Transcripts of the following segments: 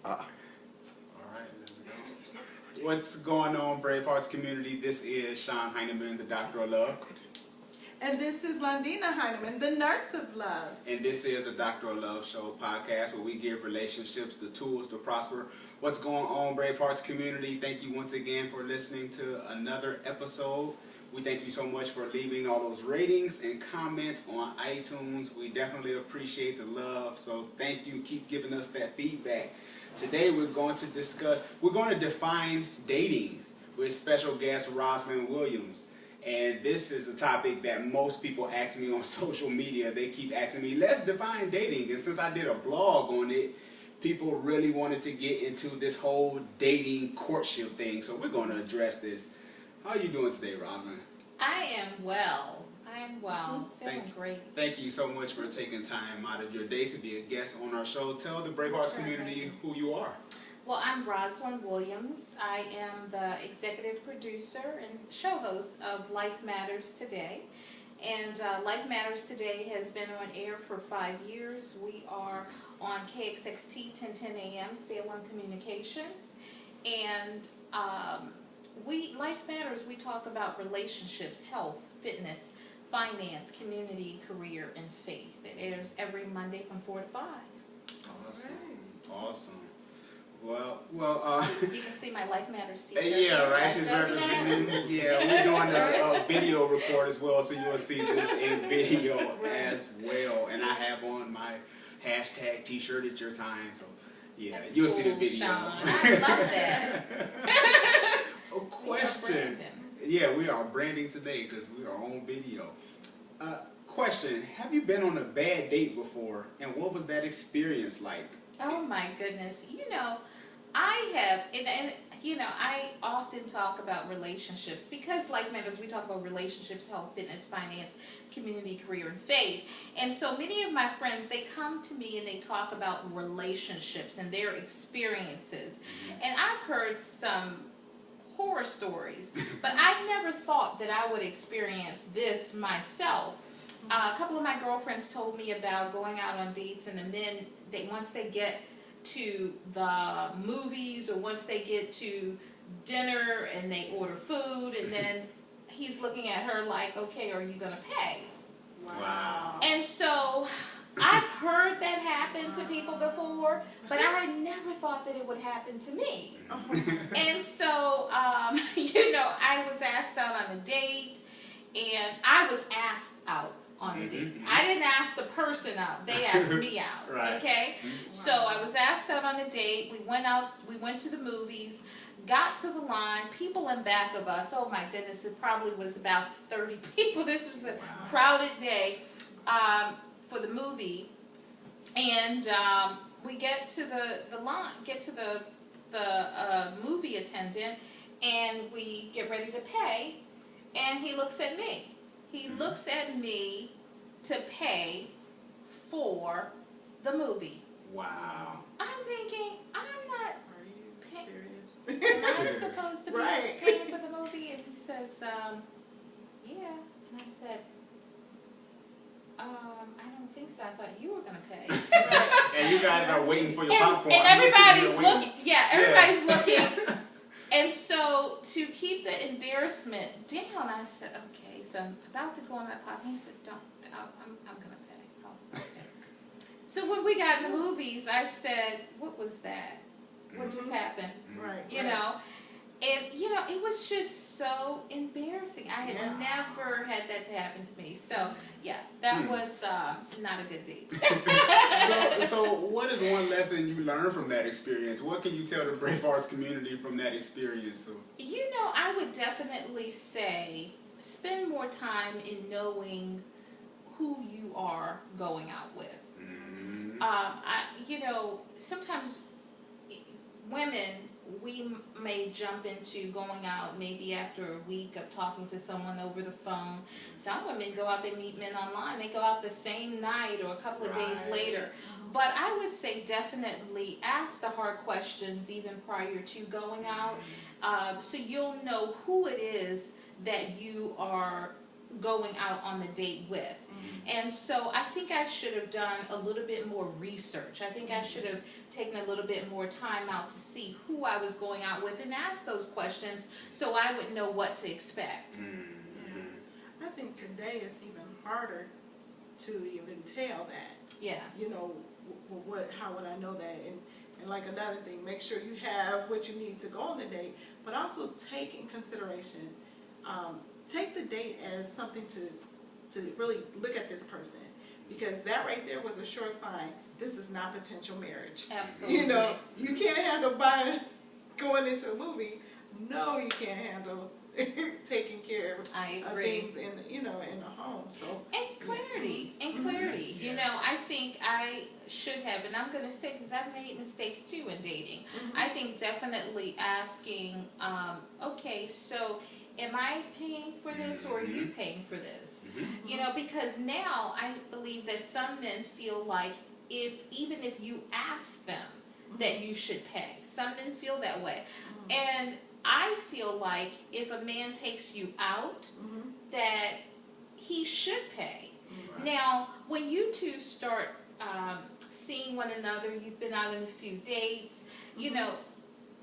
All right, let's go. What's going on, Brave Hearts community? This is Sean Heineman, the Doctor of Love. And this is Londina Heineman, the Nurse of Love. And this is the Doctor of Love Show podcast, where we give relationships the tools to prosper. What's going on, Brave Hearts community? Thank you once again for listening to another episode. We thank you so much for leaving all those ratings and comments on iTunes. We definitely appreciate the love, so thank you. Keep giving us that feedback. Today we're going to define dating with special guest Roslyn Williams. And this is a topic that most people ask me on social media. They keep asking me, let's define dating. And since I did a blog on it, people really wanted to get into this whole dating courtship thing. So we're going to address this. How are you doing today, Roslyn? I am well. Feeling great. Thank you so much for taking time out of your day to be a guest on our show. Tell the Brave Hearts community who you are. Well, I'm Roslyn Williams. I am the executive producer and show host of Life Matters Today. And Life Matters Today has been on air for 5 years. We are on KXXT 1010 AM, Salem Communications. And Life Matters, we talk about relationships, health, fitness, finance, community, career, and faith. It airs every Monday from 4 to 5. Awesome. Awesome. Well, you can see my Life Matters t-shirt. Yeah, right. She's representing. Yeah, we're doing a video record as well, so you will see this in video as well. And I have on my hashtag t-shirt. It's your time, so yeah, That's you'll cool, see the video. Sean. I love that. A question. Yeah, we are branding today because we are on video. Question: have you been on a bad date before, and what was that experience like? Oh my goodness. I have, and I often talk about relationships because Life Matters, we talk about relationships, health, fitness, finance, community, career, and faith. And so many of my friends, they come to me and they talk about relationships and their experiences. And I've heard some horror stories, but I never thought that I would experience this myself. A couple of my girlfriends told me about going out on dates, and the men, once they get to the movies or once they get to dinner and they order food, and then he's looking at her like, okay, are you going to pay? Wow. And so I've heard that happen to people before, but I never thought that it would happen to me. And so, I was asked out on a date, and I was asked out on a date. I didn't ask the person out. They asked me out. Right. Okay? So I was asked out on a date. We went out. We went to the movies. Got to the line. People in back of us. Oh my goodness! It probably was about 30 people. This was a crowded day for the movie. And we get to the line. Get to the movie attendant, and we get ready to pay. And he looks at me. He looks at me to pay for the movie. Wow. I'm thinking, I'm not. Are you pay- serious? Am I supposed to be Right. paying for the movie? And he says, yeah. And I said, I don't think so. I thought you were going to pay. And you guys are waiting for your popcorn. And I'm just sitting everybody's here waiting. looking. Yeah, everybody's looking. And so to keep the embarrassment down, I said, okay, so I'm about to go in my pocket. He said, don't, I'm going to pay. I'll pay. So when we got in the movies, I said, what was that? What just happened? Right. You know? And, it was just so embarrassing. I had never had that to happen to me. So, yeah, that was not a good date. So what is one lesson you learned from that experience? What can you tell the Brave Hearts community from that experience? So, I would definitely say spend more time in knowing who you are going out with. Sometimes women, we may jump into going out maybe after a week of talking to someone over the phone. Some women go out, they meet men online. They go out the same night or a couple of days later. But I would say definitely ask the hard questions even prior to going out, so you'll know who it is that you are going out on the date with. And so I think I should have done a little bit more research. I think I should have taken a little bit more time out to see who I was going out with and ask those questions so I would know what to expect. I think today it's even harder to even tell that. Yes. You know, how would I know that? And like another thing, make sure you have what you need to go on the date, but also take in consideration, take the date as something to really look at this person, because that right there was a sure sign this is not potential marriage. Absolutely. You know, you can't handle going into a movie. No, you can't handle taking care of things in in the home. So and clarity, Yes. You know, I think I should have, and I'm going to say because I've made mistakes too in dating. I think definitely asking, okay, so am I paying for this or are you paying for this? You know, because now I believe that some men feel like even if you ask them that you should pay. Some men feel that way. And I feel like if a man takes you out, that he should pay. Right. Now, when you two start seeing one another, you've been out on a few dates, you know,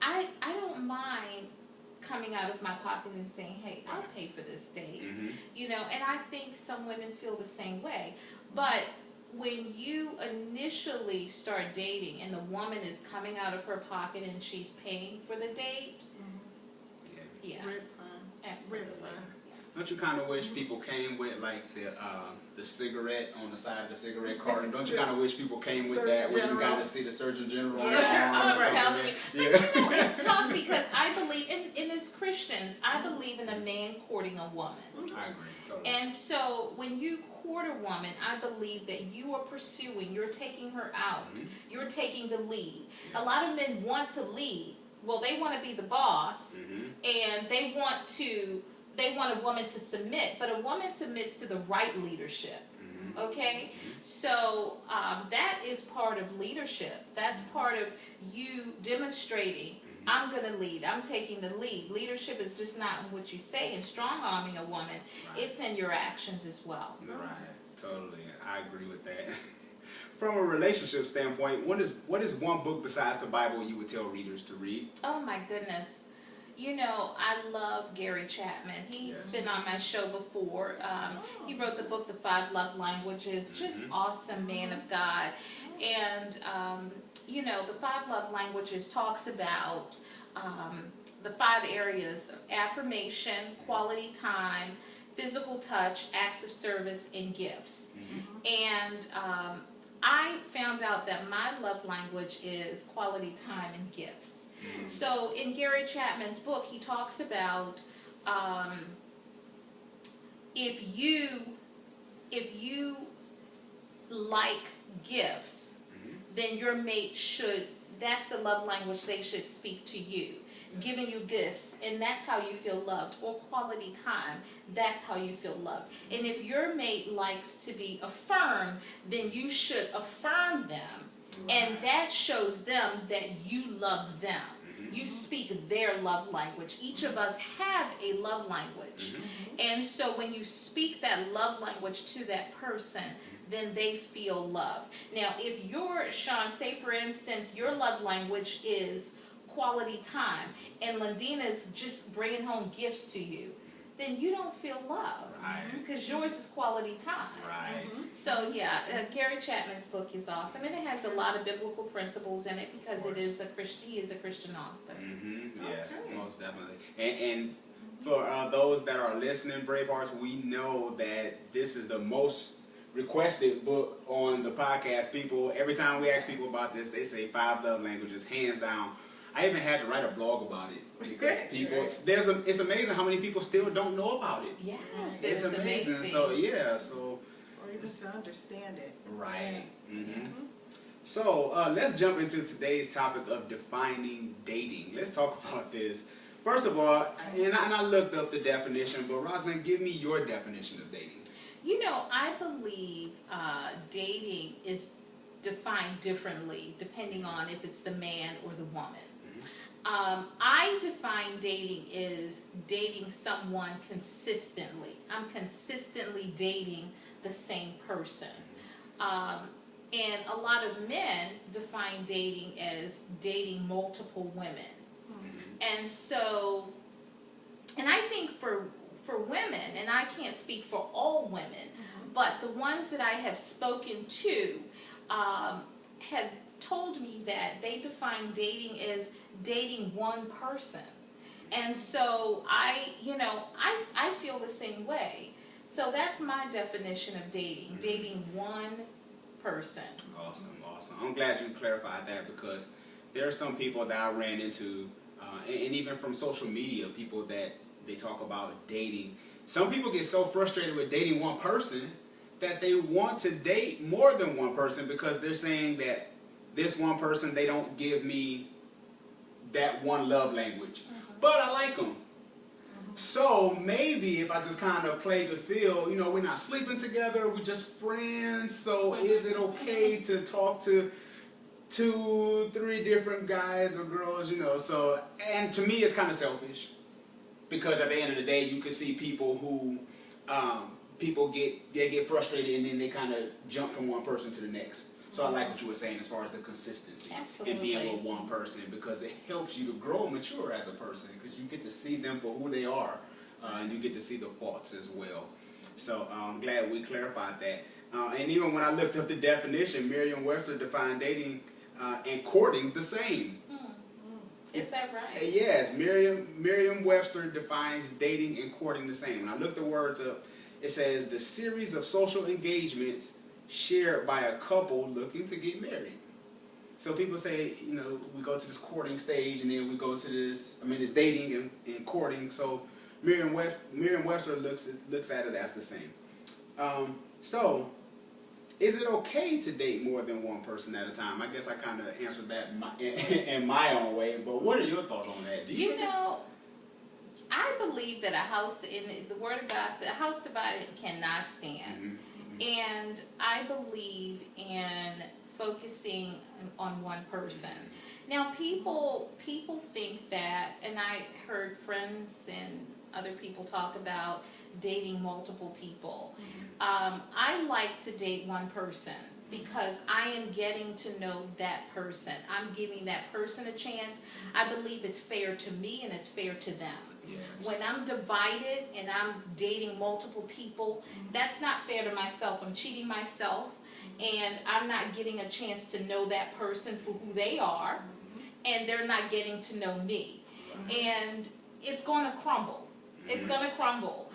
I don't mind coming out of my pocket and saying, hey, I'll pay for this date. You know, and I think some women feel the same way. But when you initially start dating and the woman is coming out of her pocket and she's paying for the date, red sign. Absolutely. Red sign. Don't you kind of wish people came with like the cigarette on the side of the cigarette carton? Don't you kind of wish people came with that where you got to see the Surgeon General? I'm or telling you. something? But you know, it's tough because I believe, and as Christians, I believe in a man courting a woman. I agree, totally. And so when you court a woman, I believe that you are pursuing, you're taking her out, you're taking the lead. A lot of men want to lead. Well, they want to be the boss, and they want a woman to submit, but a woman submits to the right leadership. Okay? So that is part of leadership. That's part of you demonstrating, I'm going to lead. I'm taking the lead. Leadership is just not in what you say and strong-arming a woman. Right. It's in your actions as well. Right, totally. I agree with that. From a relationship standpoint, what is one book besides the Bible you would tell readers to read? Oh my goodness. You know, I love Gary Chapman. He's been on my show before. He wrote the book, The 5 Love Languages. Just awesome man of God. And, you know, The 5 Love Languages talks about the 5 areas of affirmation, quality time, physical touch, acts of service, and gifts. And I found out that my love language is quality time and gifts. So in Gary Chapman's book, he talks about if you like gifts, then your mate should, that's the love language they should speak to you. Giving you gifts, and that's how you feel loved. Or quality time, that's how you feel loved. And if your mate likes to be affirmed, then you should affirm them. And that shows them that you love them. You speak their love language. Each of us have a love language. And so when you speak that love language to that person, then they feel loved. Now, if you're, Sean, say for instance, your love language is quality time, and Landina's just bringing home gifts to you, then you don't feel loved. Right. Because yours is quality time. Right. So yeah, Gary Chapman's book is awesome, and it has a lot of biblical principles in it because it is he is a Christian author. Yes, most definitely. And for those that are listening, Bravehearts, we know that this is the most requested book on the podcast. People, every time we ask people about this, they say 5 love languages, hands down. I even had to write a blog about it because people, it's amazing how many people still don't know about it. Yes, It's amazing. So Or even to understand it. Right. So let's jump into today's topic of defining dating. Let's talk about this. First of all, and I looked up the definition, but Roslyn, give me your definition of dating. You know, I believe dating is defined differently depending on if it's the man or the woman. I define dating as dating someone consistently. I'm consistently dating the same person. And a lot of men define dating as dating multiple women. And so, and I think for women, and I can't speak for all women, but the ones that I have spoken to have told me that they define dating as dating one person. And so I feel the same way. So that's my definition of dating, dating one person. Awesome. I'm glad you clarified that, because there are some people that I ran into, and even from social media, people that they talk about dating. Some people get so frustrated with dating one person that they want to date more than one person, because they're saying that this one person, they don't give me that one love language. But I like them. So maybe if I just kind of play the field, we're not sleeping together, we're just friends, so is it okay to talk to 2-3 different guys or girls, So, and to me it's kind of selfish, because at the end of the day you can see people who they get frustrated and then they kind of jump from one person to the next. So I like what you were saying as far as the consistency. Absolutely. And being with one person, because it helps you to grow and mature as a person, because you get to see them for who they are, and you get to see the faults as well. So I'm glad we clarified that. And even when I looked up the definition, Merriam-Webster defined dating and courting the same. Is that right? Yes, Merriam-Webster defines dating and courting the same. When I looked the words up, it says the series of social engagements shared by a couple looking to get married. So people say, we go to this courting stage, and then we go to it's dating and courting. So Merriam-Webster looks at it as the same. So is it okay to date more than one person at a time? I guess I kind of answered that in my own way, but what are your thoughts on that? I believe that in the Word of God says, a house divided cannot stand. And I believe in focusing on one person. Now, people think that, and I heard friends and other people talk about dating multiple people. I like to date one person, because I am getting to know that person. I'm giving that person a chance. I believe it's fair to me and it's fair to them. Yes. When I'm divided and I'm dating multiple people, that's not fair to myself. I'm cheating myself, and I'm not getting a chance to know that person for who they are, and they're not getting to know me. And it's going to crumble. It's going to crumble.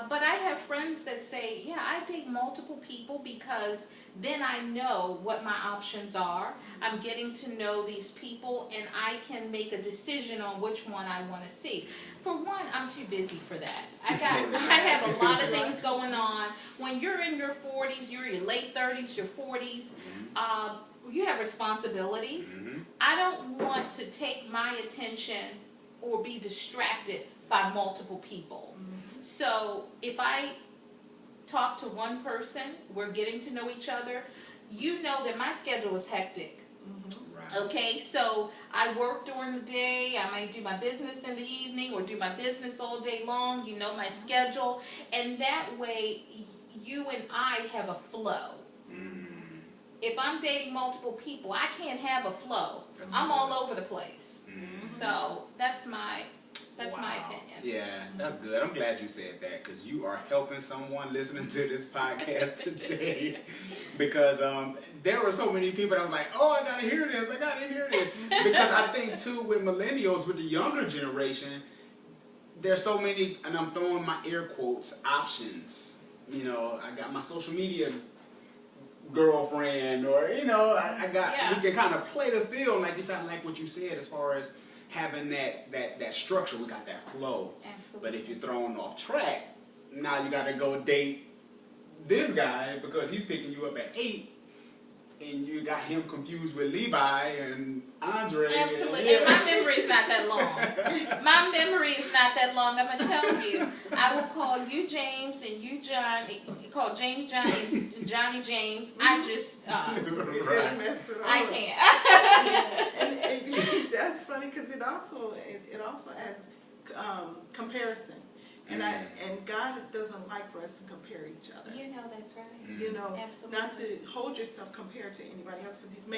But I have friends that say, yeah, I date multiple people because then I know what my options are. I'm getting to know these people, and I can make a decision on which one I want to see. For one, I'm too busy for that. I have a lot of things going on. When you're in your 40s, you're in your late 30s, your 40s, you have responsibilities. I don't want to take my attention or be distracted by multiple people. So if I talk to one person, we're getting to know each other, you know that my schedule is hectic. Okay, so I work during the day, I might do my business in the evening or do my business all day long, you know my schedule, and that way you and I have a flow. If I'm dating multiple people, I can't have a flow. I'm all over the place. So that's my opinion. Yeah, that's good. I'm glad you said that, because you are helping someone listening to this podcast today. Because there were so many people that was like, oh, I gotta hear this. Because I think too, with millennials, with the younger generation, there's so many, and I'm throwing my air quotes, options. I got my social media girlfriend, or we can kind of play the field, like you sound like what you said, as far as having that structure. We got that flow. Absolutely. But if you're thrown off track, now you got to go date this guy because he's picking you up at 8, and you got him confused with Levi and Andre. Absolutely. And my memory is not that long. My memory is not that long. I'm going to tell you. I will call you James and you John. You call James Johnny, Johnny James. I just, I can't. And that's funny, because it also adds comparison. And and God doesn't like for us to compare each other. You know, that's right. You know, Absolutely. not to hold yourself compared to anybody else, because He's made